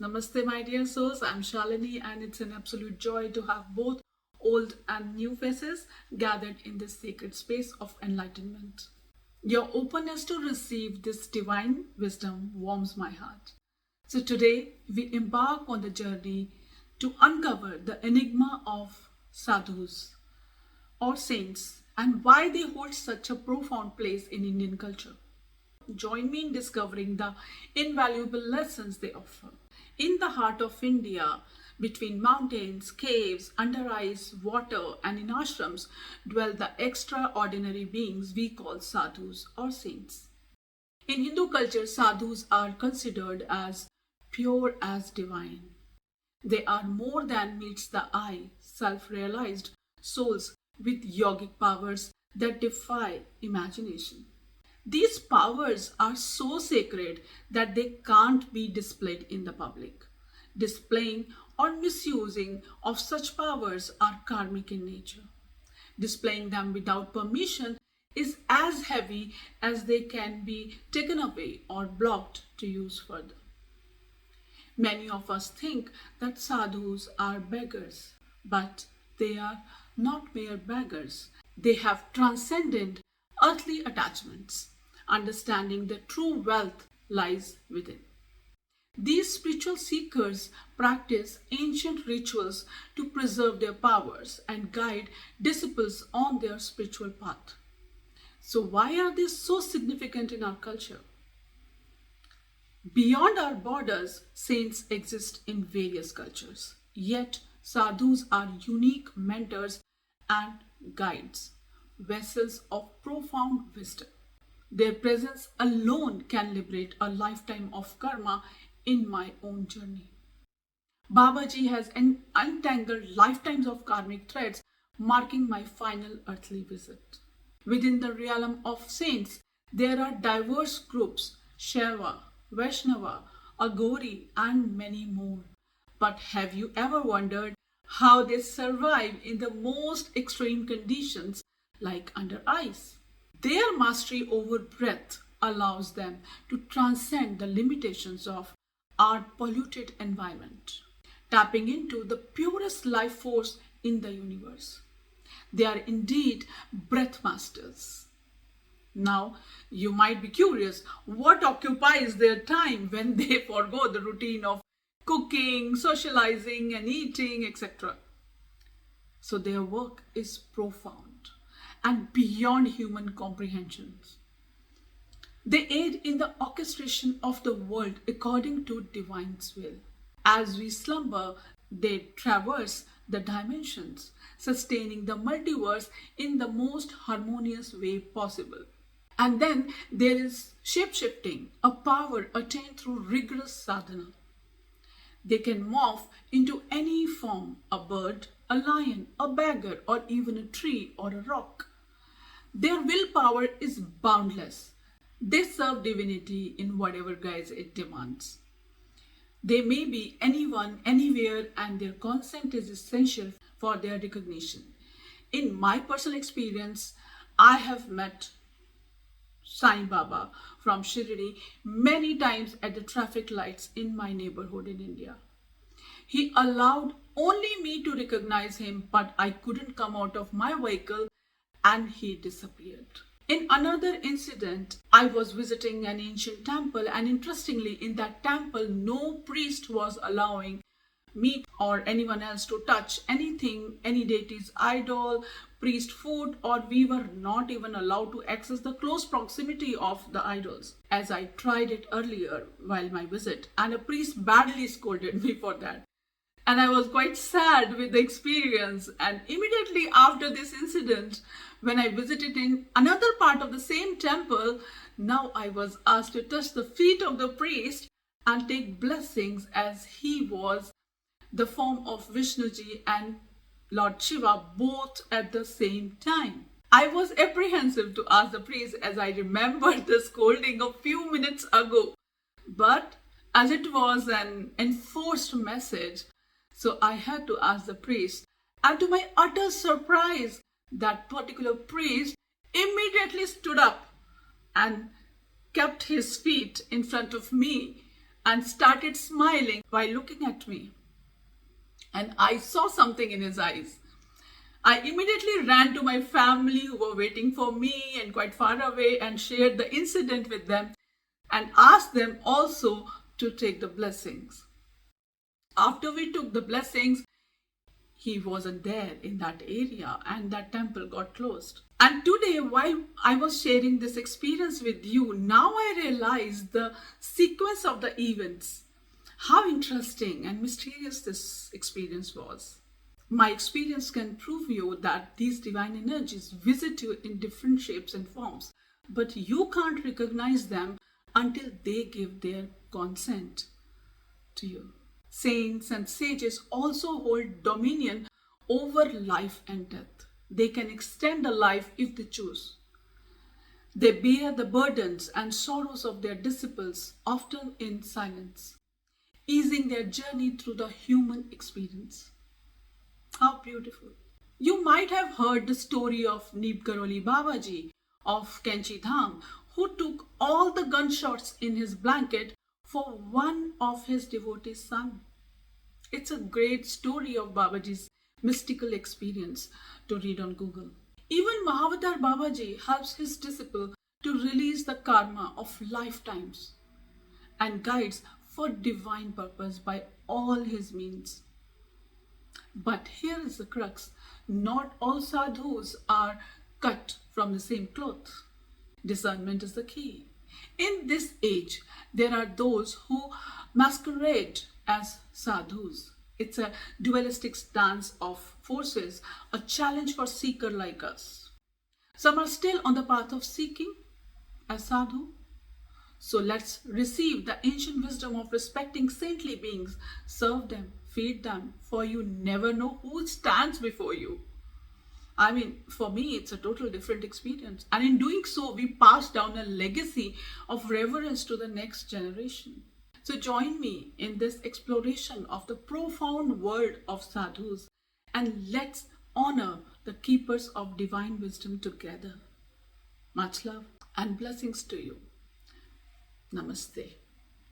Namaste, my dear souls. I'm Shalini, and it's an absolute joy to have both old and new faces gathered in this sacred space of enlightenment. Your openness to receive this divine wisdom warms my heart. So today we embark on the journey to uncover the enigma of sadhus or saints and why they hold such a profound place in Indian culture. Join me in discovering the invaluable lessons they offer. In the heart of India, between mountains, caves, under ice, water, and in ashrams, dwell the extraordinary beings we call sadhus or saints. In Hindu culture, sadhus are considered as pure as divine. They are more than meets the eye, self-realized souls with yogic powers that defy imagination. These powers are so sacred that they can't be displayed in the public. Displaying or misusing of such powers are karmic in nature. Displaying them without permission is as heavy as they can be taken away or blocked to use further. Many of us think that sadhus are beggars, but they are not mere beggars. They have transcended earthly attachments. Understanding the true wealth lies within. These spiritual seekers practice ancient rituals to preserve their powers and guide disciples on their spiritual path. So why are they so significant in our culture? Beyond our borders, saints exist in various cultures. Yet sadhus are unique mentors and guides, vessels of profound wisdom. Their presence alone can liberate a lifetime of karma in my own journey. Babaji has untangled lifetimes of karmic threads, marking my final earthly visit. Within the realm of saints, there are diverse groups, Shaiva, Vaishnava, Aghori, and many more. But have you ever wondered how they survive in the most extreme conditions, like under ice? Their mastery over breath allows them to transcend the limitations of our polluted environment, tapping into the purest life force in the universe. They are indeed breath masters. Now, you might be curious, what occupies their time when they forego the routine of cooking, socializing, and eating, etc.? So their work is profound and beyond human comprehensions. They aid in the orchestration of the world according to divine's will. As we slumber, they traverse the dimensions, sustaining the multiverse in the most harmonious way possible. And then there is shape-shifting, a power attained through rigorous sadhana. They can morph into any form, a bird, a lion, a beggar, or even a tree or a rock. Their willpower is boundless. They serve divinity in whatever guise it demands. They may be anyone, anywhere, and their consent is essential for their recognition. In my personal experience, I have met Sai Baba from Shirdi many times at the traffic lights in my neighborhood in India. He allowed only me to recognize him, but I couldn't come out of my vehicle and he disappeared. In another incident, I was visiting an ancient temple, and interestingly, in that temple, no priest was allowing me or anyone else to touch anything, any deity's idol, priest food, or we were not even allowed to access the close proximity of the idols, as I tried it earlier while my visit, and a priest badly scolded me for that. And I was quite sad with the experience. And immediately after this incident, when I visited in another part of the same temple, now I was asked to touch the feet of the priest and take blessings, as he was the form of Vishnuji and Lord Shiva both at the same time. I was apprehensive to ask the priest, as I remembered the scolding a few minutes ago. But as it was an enforced message, so I had to ask the priest. And to my utter surprise, that particular priest immediately stood up and kept his feet in front of me and started smiling while looking at me. And I saw something in his eyes. I immediately ran to my family who were waiting for me and quite far away and shared the incident with them and asked them also to take the blessings. After we took the blessings, he wasn't there in that area and that temple got closed. And today, while I was sharing this experience with you, now I realize the sequence of the events, how interesting and mysterious this experience was. My experience can prove you that these divine energies visit you in different shapes and forms, but you can't recognize them until they give their consent to you. Saints and sages also hold dominion over life and death. They can extend a life if they choose. They bear the burdens and sorrows of their disciples, often in silence, easing their journey through the human experience. How beautiful. You might have heard the story of Neeb Karoli Babaji of Kenchi Dham, who took all the gunshots in his blanket for one of his devotees' son. It's a great story of Babaji's mystical experience to read on Google. Even Mahavatar Babaji helps his disciple to release the karma of lifetimes and guides for divine purpose by all his means. But here is the crux. Not all sadhus are cut from the same cloth. Discernment is the key. In this age, there are those who masquerade as sadhus. It's a dualistic stance of forces, a challenge for seeker like us. Some are still on the path of seeking as sadhu. So let's receive the ancient wisdom of respecting saintly beings. Serve them, feed them, for you never know who stands before you. I mean, for me, it's a total different experience. And in doing so, we pass down a legacy of reverence to the next generation. So join me in this exploration of the profound world of sadhus and let's honor the keepers of divine wisdom together. Much love and blessings to you. Namaste.